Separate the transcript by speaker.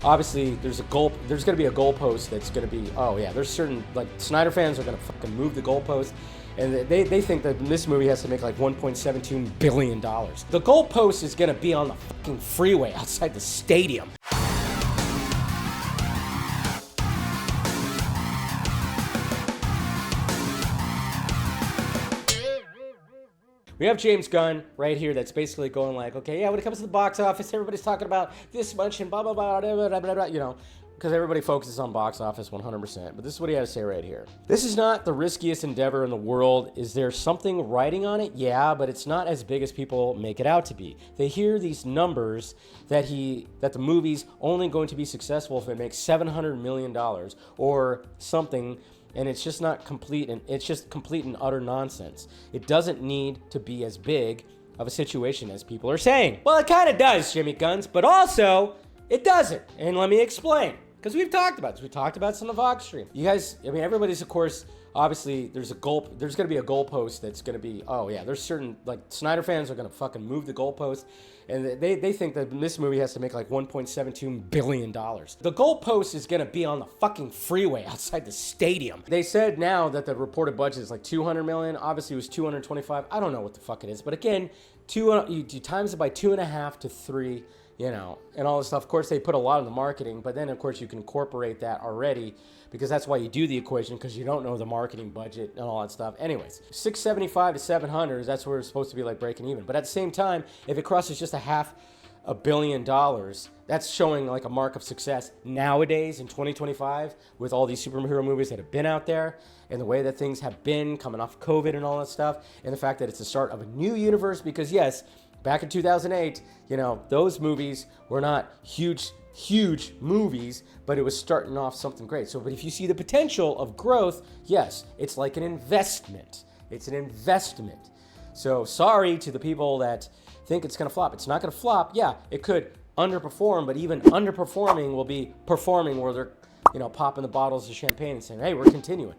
Speaker 1: obviously there's going to be a goalpost that's going to be, oh yeah, there's certain, like, Snyder fans are going to fucking move the goalpost, and they think that this movie has to make like $1.72 billion. The goalpost is going to be on the fucking freeway outside the stadium. We have James Gunn right here that's basically going like, okay, yeah, when it comes to the box office, everybody's talking about this much and blah, blah, blah, blah, blah, blah, blah, you know, because everybody focuses on box office 100%. But this is what he had to say right here. This is not the riskiest endeavor in the world. Is there something writing on it? Yeah, but it's not as big as people make it out to be. They hear these numbers that the movie's only going to be successful if it makes $700 million or something, and it's just not complete, and it's just complete and utter nonsense. It doesn't need to be as big of a situation as people are saying. Well, it kind of does, Jimmy Guns, but also it doesn't. And let me explain, because we've talked about this. We talked about this on the Vox stream. You guys, I mean, everybody's, of course, obviously there's going to be a goalpost that's going to be, oh yeah, there's certain, like, Snyder fans are going to fucking move the goalpost, and they think that this movie has to make like $1.72 billion. The goalpost is going to be on the fucking freeway outside the stadium. They said now that the reported budget is like $200 million. Obviously it was 225. I don't know what the fuck it is, but again, you times it by 2.5 to 3, you know, and all this stuff. Of course, they put a lot in the marketing, but then of course you can incorporate that already, because that's why you do the equation, because you don't know the marketing budget and all that stuff. Anyways, 675 to 700, that's where it's supposed to be like breaking even. But at the same time, if it crosses just $500 million, that's showing like a mark of success nowadays in 2025 with all these superhero movies that have been out there and the way that things have been coming off COVID and all that stuff, and the fact that it's the start of a new universe. Because yes, back in 2008, you know, those movies were not huge movies, but it was starting off something great. So, but if you see the potential of growth, yes, it's like an investment. It's an investment. So sorry to the people that think it's going to flop. It's not going to flop. Yeah, it could underperform, but even underperforming will be performing, where they're, you know, popping the bottles of champagne and saying, hey, we're continuing.